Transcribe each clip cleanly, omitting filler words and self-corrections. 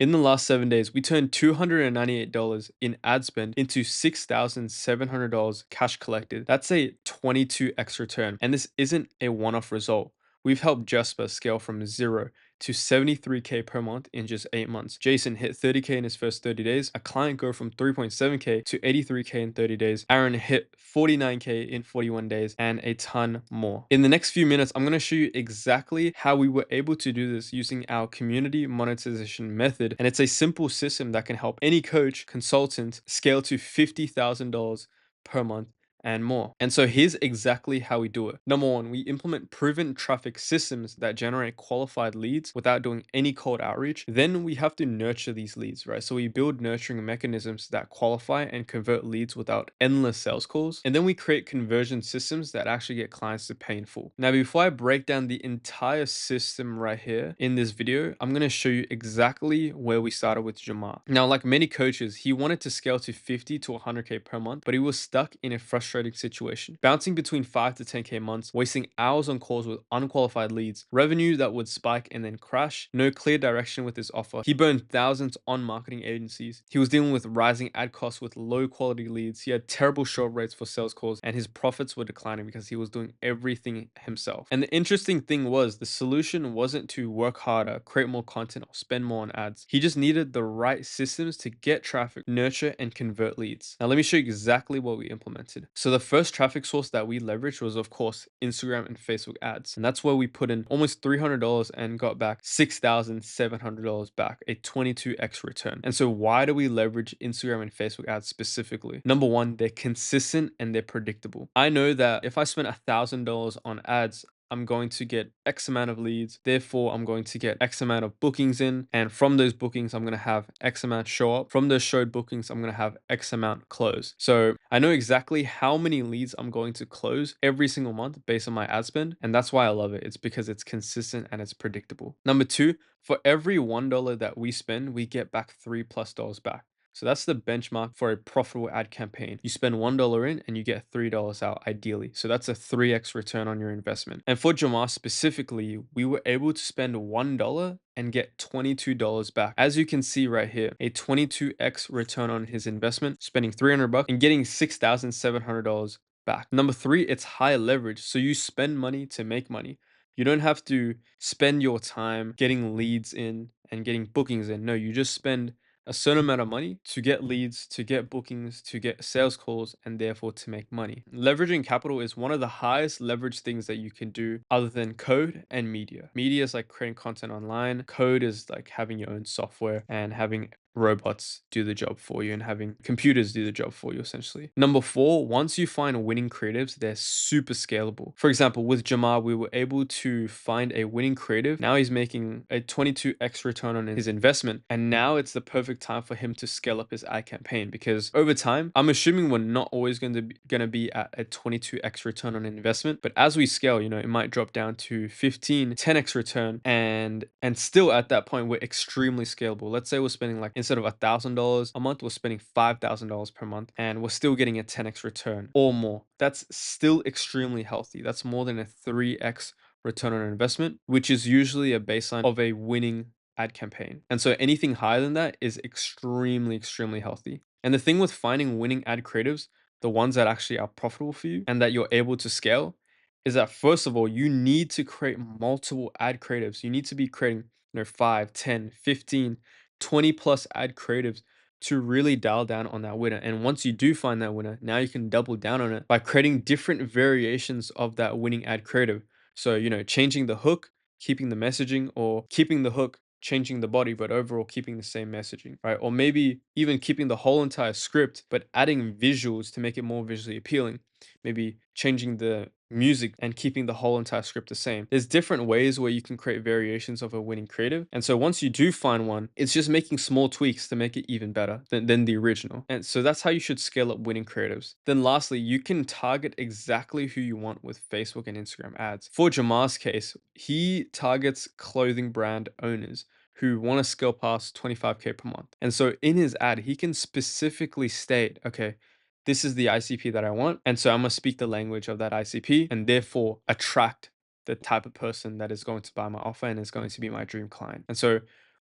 In the last 7 days, we turned $298 in ad spend into $6,700 cash collected. That's a 22x return. And this isn't a one-off result. We've helped Jasper scale from zero to 73K per month in just 8 months. Jason hit 30K in his first 30 days. A client go from 3.7K to 83K in 30 days. Aaron hit 49K in 41 days and a ton more. In the next few minutes, I'm going to show you exactly how we were able to do this using our community monetization method. And it's a simple system that can help any coach, consultant scale to $50,000 per month and more. And so here's exactly how we do it. Number one, we implement proven traffic systems that generate qualified leads without doing any cold outreach. Then we have to nurture these leads, right? So we build nurturing mechanisms that qualify and convert leads without endless sales calls. And then we create conversion systems that actually get clients to pay in full. Now, before I break down the entire system right here in this video, I'm going to show you exactly where we started with Jamar. Now, like many coaches, he wanted to scale to 50 to 100K per month, but he was stuck in a frustrating situation, bouncing between 5 to 10K months, wasting hours on calls with unqualified leads, revenue that would spike and then crash, no clear direction with his offer. He burned thousands on marketing agencies. He was dealing with rising ad costs with low quality leads. He had terrible show rates for sales calls, and his profits were declining because he was doing everything himself. And the interesting thing was the solution wasn't to work harder, create more content, or spend more on ads. He just needed the right systems to get traffic, nurture, and convert leads. Now, let me show you exactly what we implemented. So the first traffic source that we leveraged was, of course, Instagram and Facebook ads. And that's where we put in almost $300 and got back $6,700 back, a 22x return. And so why do we leverage Instagram and Facebook ads specifically? Number one, they're consistent and they're predictable. I know that if I spent $1,000 on ads, I'm going to get X amount of leads. Therefore, I'm going to get X amount of bookings in. And from those bookings, I'm going to have X amount show up. From those showed bookings, I'm going to have X amount close. So I know exactly how many leads I'm going to close every single month based on my ad spend. And that's why I love it. It's because it's consistent and it's predictable. Number two, for every $1 that we spend, we get back $3+ back. So that's the benchmark for a profitable ad campaign. You spend $1 in and you get $3 out ideally. So that's a 3x return on your investment. And for Jamar specifically, we were able to spend $1 and get $22 back. As you can see right here, a 22x return on his investment, spending $300 and getting $6,700 back. Number three, it's high leverage. So you spend money to make money. You don't have to spend your time getting leads in and getting bookings in. No, you just spend a certain amount of money to get leads, to get bookings, to get sales calls, and therefore to make money. Leveraging capital is one of the highest leverage things that you can do other than code and media. Media is like creating content online. Code is like having your own software and having robots do the job for you and having computers do the job for you essentially. Number four, once you find winning creatives, they're super scalable. For example, with Jamar, we were able to find a winning creative. Now he's making a 22x return on his investment. And now it's the perfect time for him to scale up his ad campaign because over time, I'm assuming we're not always going to be at a 22x return on investment. But as we scale, it might drop down to 15, 10x return. And still at that point, we're extremely scalable. Let's say we're spending like instead of $1,000 a month, we're spending $5,000 per month and we're still getting a 10x return or more. That's still extremely healthy. That's more than a 3x return on investment, which is usually a baseline of a winning ad campaign. And so anything higher than that is extremely, extremely healthy. And the thing with finding winning ad creatives, the ones that actually are profitable for you and that you're able to scale, is that first of all, you need to create multiple ad creatives. You need to be creating 5, 10, 15, 20 plus ad creatives to really dial down on that winner. And once you do find that winner, now you can double down on it by creating different variations of that winning ad creative. So, changing the hook, keeping the messaging, or keeping the hook, changing the body, but overall keeping the same messaging, right? Or maybe even keeping the whole entire script, but adding visuals to make it more visually appealing. Maybe changing the music and keeping the whole entire script the same. There's different ways where you can create variations of a winning creative. And so once you do find one, it's just making small tweaks to make it even better than the original. And so that's how you should scale up winning creatives. Then lastly, you can target exactly who you want with Facebook and Instagram ads. For Jamar's case, he targets clothing brand owners who want to scale past 25K per month. And so in his ad, he can specifically state, okay, this is the ICP that I want. And so I'm going to speak the language of that ICP and therefore attract the type of person that is going to buy my offer and is going to be my dream client. And so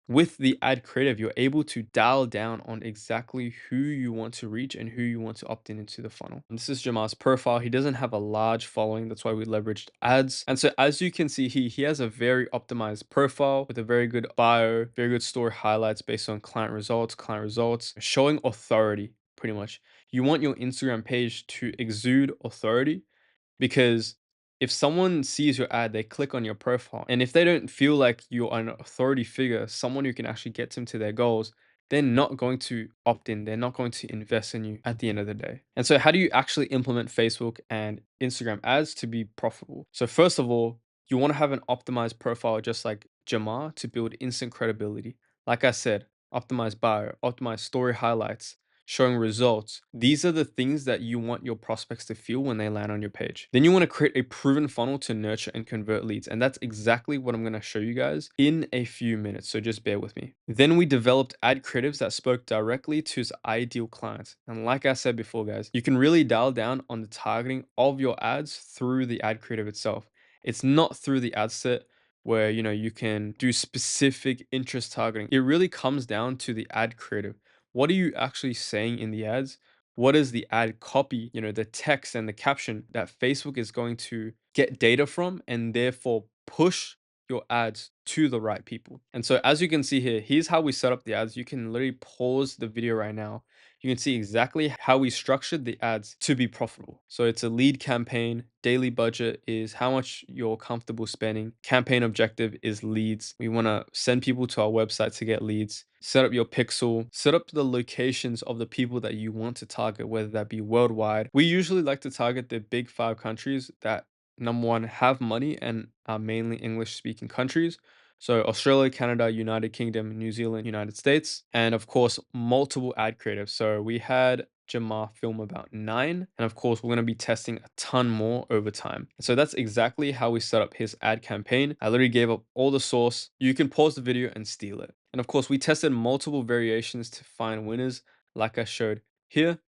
With the ad creative, you're able to dial down on exactly who you want to reach and who you want to opt in into the funnel. And this is Jamal's profile. He doesn't have a large following. That's why we leveraged ads. And so as you can see, he has a very optimized profile with a very good bio, very good story highlights based on client results, showing authority pretty much. You want your Instagram page to exude authority because if someone sees your ad, they click on your profile. And if they don't feel like you're an authority figure, someone who can actually get them to their goals, they're not going to opt in. They're not going to invest in you at the end of the day. And so, how do you actually implement Facebook and Instagram ads to be profitable? So, first of all, you want to have an optimized profile just like Jamar to build instant credibility. Like I said, optimized bio, optimized story highlights, showing results. These are the things that you want your prospects to feel when they land on your page. Then you want to create a proven funnel to nurture and convert leads. And that's exactly what I'm going to show you guys in a few minutes. So just bear with me. Then we developed ad creatives that spoke directly to his ideal clients. And like I said before, guys, you can really dial down on the targeting of your ads through the ad creative itself. It's not through the ad set where you can do specific interest targeting. It really comes down to the ad creative. What are you actually saying in the ads? What is the ad copy, the text and the caption that Facebook is going to get data from and therefore push your ads to the right people? And so as you can see here, here's how we set up the ads. You can literally pause the video right now. You can see exactly how we structured the ads to be profitable. So it's a lead campaign. Daily budget is how much you're comfortable spending. Campaign objective is leads. We want to send people to our website to get leads. Set up your pixel, set up the locations of the people that you want to target, whether that be worldwide. We usually like to target the big 5 countries that, number one, have money and are mainly English speaking countries. So Australia, Canada, United Kingdom, New Zealand, United States, and of course, multiple ad creatives. So we had Jamar film about 9, and of course, we're going to be testing a ton more over time. So that's exactly how we set up his ad campaign. I literally gave up all the source. You can pause the video and steal it. And of course, we tested multiple variations to find winners, like I showed here.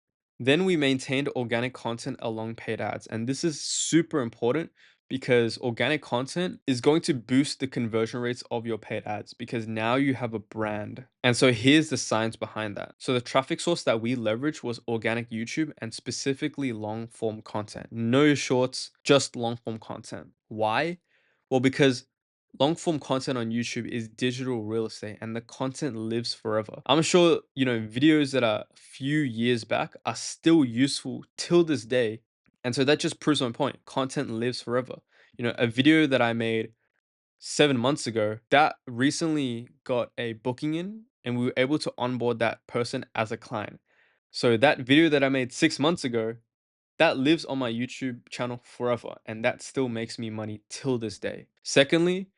Then we maintained organic content along paid ads. And this is super important because organic content is going to boost the conversion rates of your paid ads because now you have a brand. And so here's the science behind that. So the traffic source that we leveraged was organic YouTube and specifically long form content. No shorts, just long form content. Why? Well, because long form content on YouTube is digital real estate and the content lives forever. I'm sure, videos that are a few years back are still useful till this day, and so that just proves my point. Content lives forever. A video that I made 7 months ago that recently got a booking in, and we were able to onboard that person as a client. So that video that I made 6 months ago, that lives on my YouTube channel forever, and that still makes me money till this day. Secondly,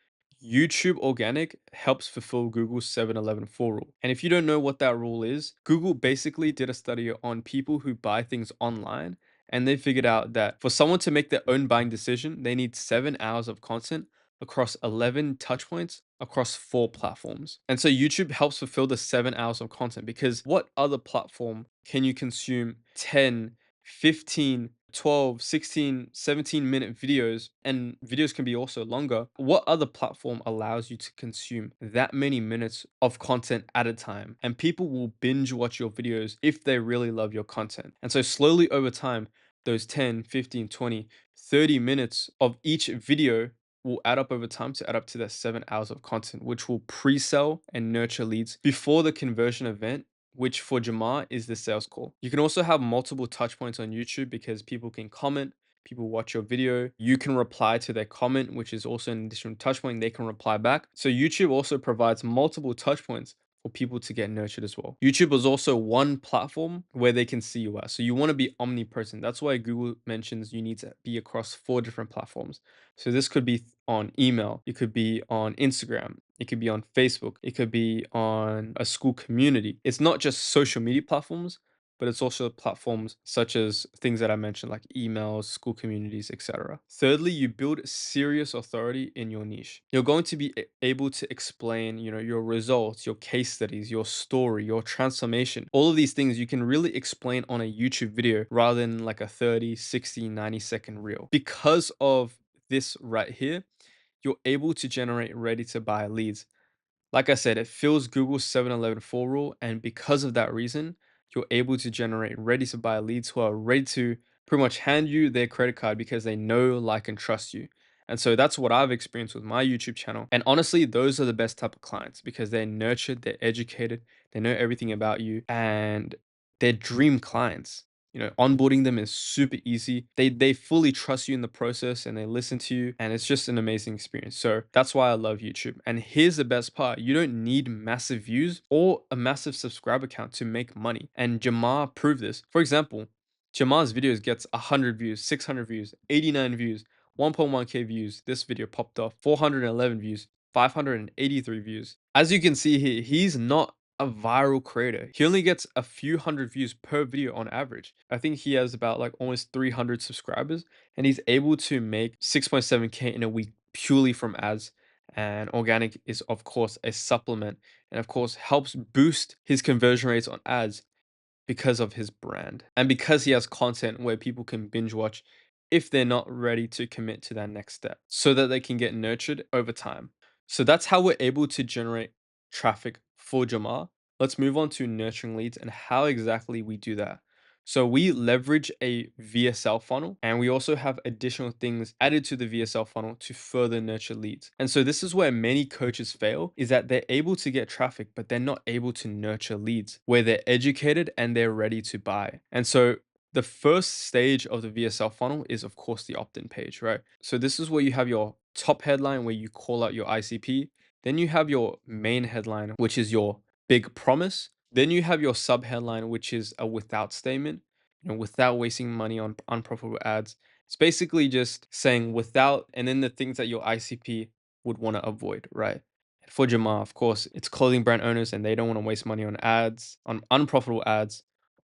YouTube organic helps fulfill Google's 7-Eleven 4 rule. And if you don't know what that rule is, Google basically did a study on people who buy things online, and they figured out that for someone to make their own buying decision, they need 7 hours of content across 11 touch points across 4 platforms. And so YouTube helps fulfill the 7 hours of content because what other platform can you consume 10, 15, 12, 16, 17-minute videos, and videos can be also longer? What other platform allows you to consume that many minutes of content at a time? And people will binge watch your videos if they really love your content. And so slowly over time, those 10, 15, 20, 30 minutes of each video will add up over time to add up to that 7 hours of content, which will pre-sell and nurture leads before the conversion event, which for Jamar is the sales call. You can also have multiple touch points on YouTube because people can comment, people watch your video, you can reply to their comment, which is also an additional touch point, they can reply back. So YouTube also provides multiple touch points for people to get nurtured as well. YouTube is also one platform where they can see you at. So you want to be omnipresent. That's why Google mentions you need to be across 4 different platforms. So this could be on email, it could be on Instagram, it could be on Facebook, it could be on a school community. It's not just social media platforms, but it's also platforms such as things that I mentioned, like emails, school communities, etc. Thirdly, you build serious authority in your niche. You're going to be able to explain, your results, your case studies, your story, your transformation. All of these things you can really explain on a YouTube video rather than like a 30, 60, 90-second reel. Because of this right here, you're able to generate ready to buy leads. Like I said, it fills Google's 7-Eleven full rule, and because of that reason, you're able to generate ready to buy leads who are ready to pretty much hand you their credit card because they know, like, and trust you. And so that's what I've experienced with my YouTube channel. And honestly, those are the best type of clients because they're nurtured, they're educated, they know everything about you, and they're dream clients. Onboarding them is super easy. They fully trust you in the process and they listen to you, and it's just an amazing experience. So that's why I love YouTube. And here's the best part: you don't need massive views or a massive subscriber count to make money. And Jamar proved this. For example, Jamar's videos gets 100 views, 600 views, 89 views, 1.1k views. This video popped off 411 views, 583 views. As you can see here, he's not a viral creator. He only gets a few hundred views per video on average. I think he has about like almost 300 subscribers, and he's able to make 6.7k in a week purely from ads. And organic is of course a supplement, and of course helps boost his conversion rates on ads because of his brand and because he has content where people can binge watch if they're not ready to commit to that next step so that they can get nurtured over time. So that's how we're able to generate traffic for Jamar. Let's move on to nurturing leads and how exactly we do that. So we leverage a VSL funnel, and we also have additional things added to the VSL funnel to further nurture leads. And so this is where many coaches fail, is that they're able to get traffic, but they're not able to nurture leads where they're educated and they're ready to buy. And so the first stage of the VSL funnel is of course the opt-in page, right? So this is where you have your top headline where you call out your ICP. Then you have your main headline, which is your big promise. Then you have your sub headline, which is a without statement, without wasting money on unprofitable ads. It's basically just saying without, and then the things that your ICP would want to avoid, right? For Jamar, of course, it's clothing brand owners and they don't want to waste money on ads, on unprofitable ads,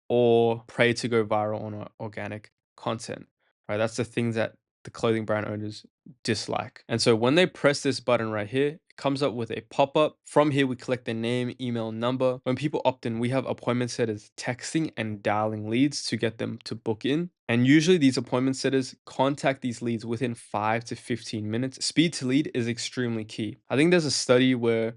or pray to go viral on organic content, right? That's the things that the clothing brand owners dislike. And so when they press this button right here, it comes up with a pop-up. From here, we collect their name, email, number. When people opt in, we have appointment setters texting and dialing leads to get them to book in. And usually these appointment setters contact these leads within 5 to 15 minutes. Speed to lead is extremely key. I think there's a study where,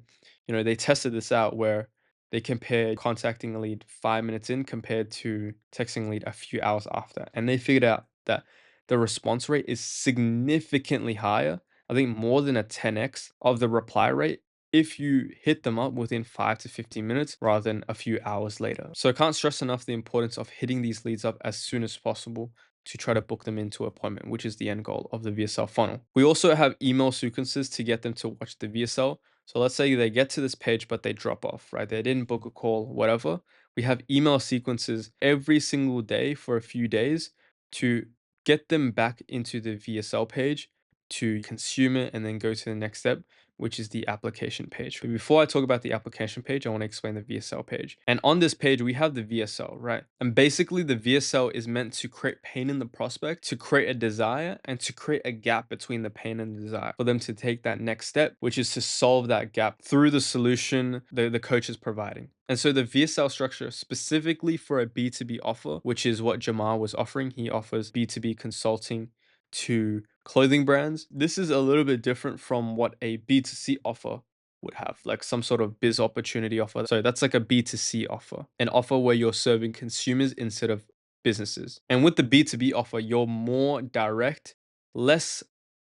they tested this out where they compared contacting a lead 5 minutes in compared to texting a lead a few hours after. And they figured out that the response rate is significantly higher. I think more than a 10x of the reply rate if you hit them up within 5 to 15 minutes rather than a few hours later. So I can't stress enough the importance of hitting these leads up as soon as possible to try to book them into an appointment, which is the end goal of the VSL funnel. We also have email sequences to get them to watch the VSL. So let's say they get to this page, but they drop off, right? They didn't book a call, whatever. We have email sequences every single day for a few days to get them back into the VSL page to consume it and then go to the next step, which is the application page. But before I talk about the application page, I want to explain the VSL page. And on this page, we have the VSL, right? And basically the VSL is meant to create pain in the prospect, to create a desire, and to create a gap between the pain and the desire for them to take that next step, which is to solve that gap through the solution the coach is providing. And so the VSL structure specifically for a B2B offer, which is what Jamar was offering, he offers B2B consulting to clothing brands. This is a little bit different from what a B2C offer would have, like some sort of biz opportunity offer. So that's like a B2C offer, an offer where you're serving consumers instead of businesses. And with the B2B offer, you're more direct, less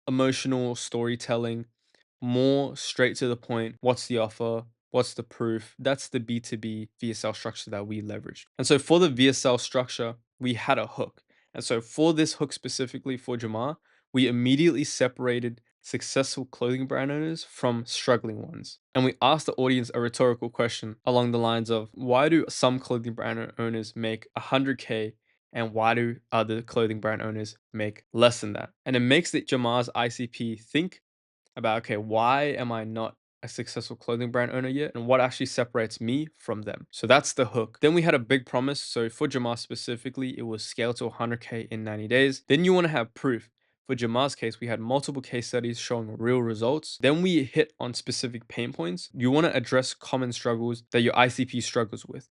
emotional storytelling, more straight to the point. What's the offer? What's the proof? That's the B2B VSL structure that we leverage. And so for the VSL structure, we had a hook. And so for this hook specifically for Jamar, we immediately separated successful clothing brand owners from struggling ones. And we asked the audience a rhetorical question along the lines of, why do some clothing brand owners make 100K and why do other clothing brand owners make less than that? And it makes the Jamar's ICP think about, okay, why am I not a successful clothing brand owner yet? And what actually separates me from them? So that's the hook. Then we had a big promise. So for Jamar specifically, it was scale to 100K in 90 days. Then you want to have proof. For Jamar's case, we had multiple case studies showing real results. Then we hit on specific pain points. You want to address common struggles that your ICP struggles with.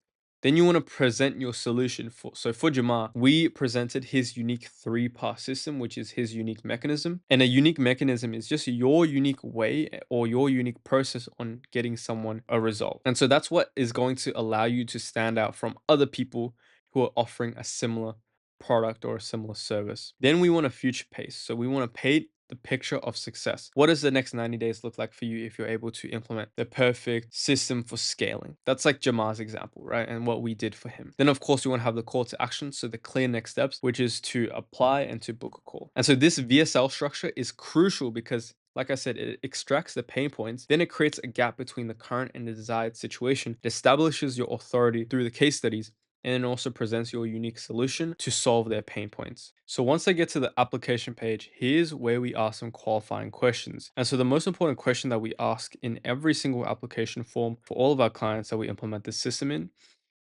Then you want to present your solution for Jamar, we presented his unique three-part system, which is his unique mechanism. And a unique mechanism is just your unique way or your unique process on getting someone a result. And so that's what is going to allow you to stand out from other people who are offering a similar product or a similar service. Then we want to future pace. So we want to paint the picture of success. What does the next 90 days look like for you if you're able to implement the perfect system for scaling? That's like Jamar's example, right? And what we did for him. Then, of course, we want to have the call to action. So the clear next steps, which is to apply and to book a call. And so this VSL structure is crucial because like I said, it extracts the pain points, then it creates a gap between the current and the desired situation. It establishes your authority through the case studies and then also presents your unique solution to solve their pain points. So once they get to the application page, here's where we ask some qualifying questions. And so the most important question that we ask in every single application form for all of our clients that we implement this system in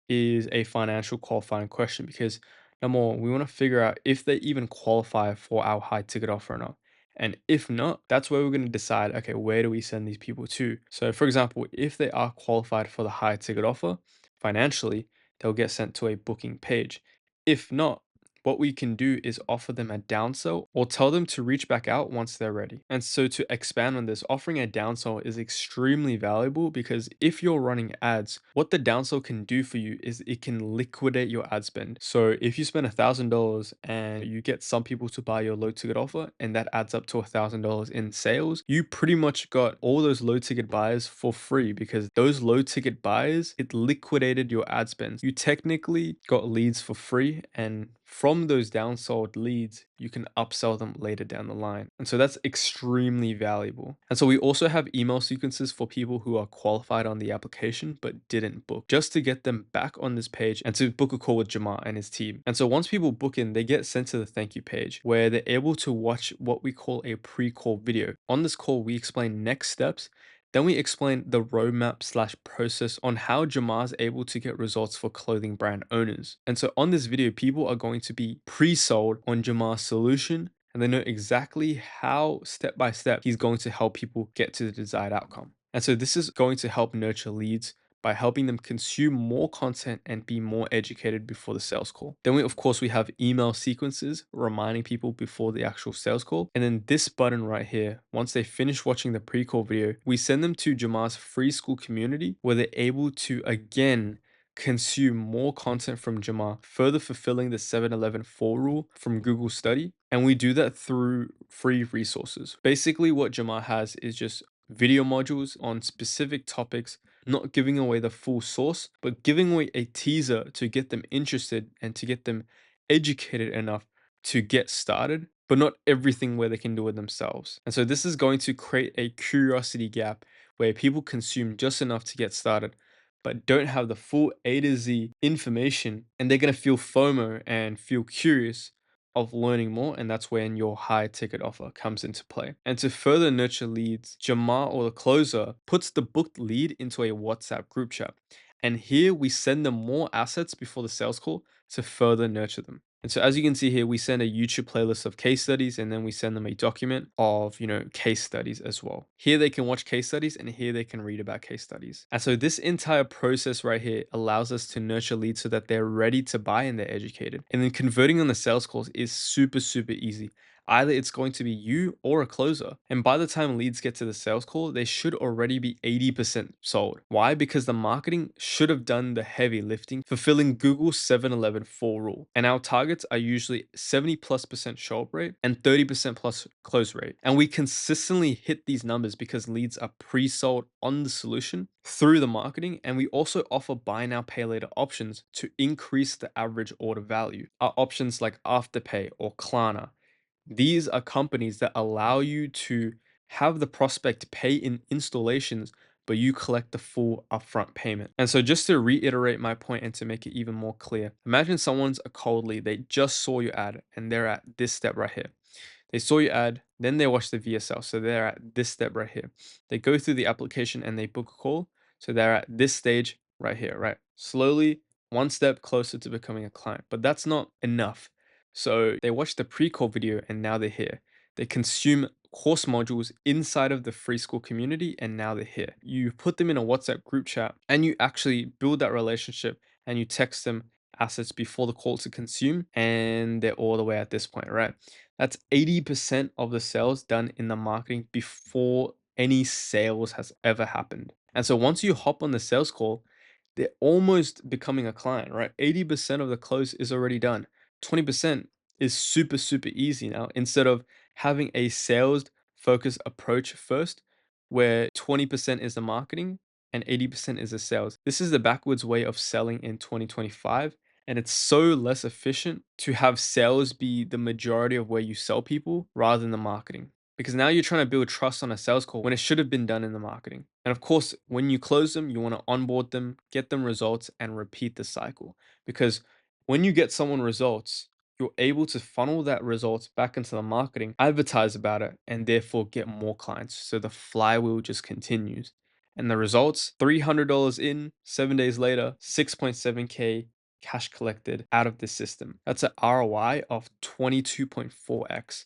is a financial qualifying question because number one, we want to figure out if they even qualify for our high ticket offer or not. And if not, that's where we're going to decide, okay, where do we send these people to? So, for example, if they are qualified for the high ticket offer financially, they'll get sent to a booking page. If not, what we can do is offer them a downsell or tell them to reach back out once they're ready. And so to expand on this, offering a downsell is extremely valuable because if you're running ads, what the downsell can do for you is it can liquidate your ad spend. So if you spend $1,000 and you get some people to buy your low ticket offer and that adds up to $1,000 in sales, you pretty much got all those low ticket buyers for free because those low ticket buyers, it liquidated your ad spend. You technically got leads for free, and from those downsold leads, you can upsell them later down the line. And so that's extremely valuable. And so we also have email sequences for people who are qualified on the application but didn't book, just to get them back on this page and to book a call with Jamar and his team. And so once people book in, they get sent to the thank you page where they're able to watch what we call a pre-call video. On this call, we explain next steps. Then we explain the roadmap slash process on how Jamar's able to get results for clothing brand owners. And so on this video, people are going to be pre-sold on Jamar's solution and they know exactly how step by step he's going to help people get to the desired outcome. And so this is going to help nurture leads by helping them consume more content and be more educated before the sales call. Then of course, we have email sequences reminding people before the actual sales call. And then this button right here, once they finish watching the pre-call video, we send them to Jamar's free school community where they're able to again consume more content from Jamar, further fulfilling the 7-11 4 rule from Google Study. And we do that through free resources. Basically, what Jamar has is just video modules on specific topics, not giving away the full source, but giving away a teaser to get them interested and to get them educated enough to get started, but not everything where they can do it themselves. And so this is going to create a curiosity gap where people consume just enough to get started, but don't have the full A to Z information, and they're going to feel FOMO and feel curious of learning more, and that's when your high ticket offer comes into play. And to further nurture leads, Jamar or the closer puts the booked lead into a WhatsApp group chat. And here we send them more assets before the sales call to further nurture them. And so as you can see here, we send a YouTube playlist of case studies and then we send them a document of, case studies as well. Here they can watch case studies and here they can read about case studies. And so this entire process right here allows us to nurture leads so that they're ready to buy and they're educated. And then converting on the sales calls is super, super easy. Either it's going to be you or a closer. And by the time leads get to the sales call, they should already be 80% sold. Why? Because the marketing should have done the heavy lifting, fulfilling Google's 7-11 4 rule. And our targets are usually 70+% show up rate and 30% plus close rate. And we consistently hit these numbers because leads are pre-sold on the solution through the marketing. And we also offer buy now, pay later options to increase the average order value. Our options like Afterpay or Klarna, these are companies that allow you to have the prospect pay in installations, but you collect the full upfront payment. And so just to reiterate my point and to make it even more clear, imagine someone's a cold lead. They just saw your ad and they're at this step right here. They saw your ad, then they watch the VSL. So they're at this step right here. They go through the application and they book a call. So they're at this stage right here, right? Slowly, one step closer to becoming a client. But that's not enough. So they watch the pre-call video and now they're here. They consume course modules inside of the free school community and now they're here. You put them in a WhatsApp group chat and you actually build that relationship and you text them assets before the call to consume, and they're all the way at this point, right? That's 80% of the sales done in the marketing before any sales has ever happened. And so once you hop on the sales call, they're almost becoming a client, right? 80% of the close is already done. 20% is super, super easy now. Instead of having a sales focused approach first, where 20% is the marketing and 80% is the sales. This is the backwards way of selling in 2025. And it's so less efficient to have sales be the majority of where you sell people rather than the marketing. Because now you're trying to build trust on a sales call when it should have been done in the marketing. And of course, when you close them, you want to onboard them, get them results, and repeat the cycle. Because when you get someone results, you're able to funnel that results back into the marketing, advertise about it, and therefore get more clients. So the flywheel just continues. And the results $300 in, 7 days later, 6.7K cash collected out of the system. That's an ROI of 22.4x.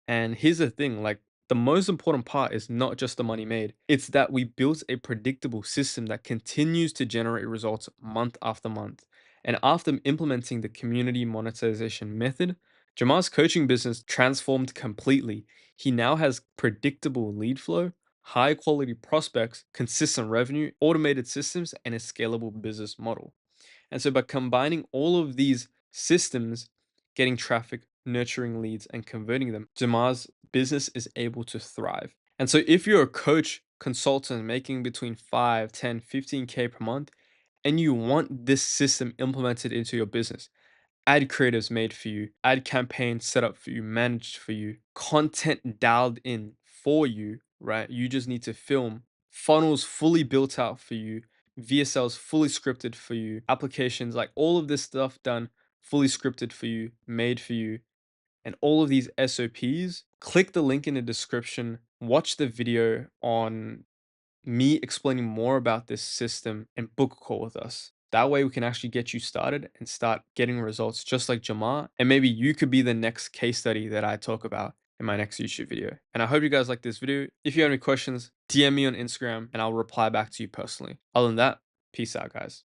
And here's the thing, like, the most important part is not just the money made. It's that we built a predictable system that continues to generate results month after month. And after implementing the community monetization method, Jamar's coaching business transformed completely. He now has predictable lead flow, high quality prospects, consistent revenue, automated systems, and a scalable business model. And so by combining all of these systems, getting traffic, nurturing leads, and converting them, Jamar's business is able to thrive. And so if you're a coach, consultant making between 5, 10, 15K per month, and you want this system implemented into your business, ad creatives made for you, ad campaigns set up for you, managed for you, content dialed in for you, right? You just need to film, funnels fully built out for you, VSLs fully scripted for you, applications, like all of this stuff done fully scripted for you, made for you, and all of these SOPs. Click the link in the description, watch the video on me explaining more about this system, and book a call with us. That way we can actually get you started and start getting results just like Jamar. And maybe you could be the next case study that I talk about in my next YouTube video. And I hope you guys like this video. If you have any questions, DM me on Instagram and I'll reply back to you personally. Other than that, peace out, guys.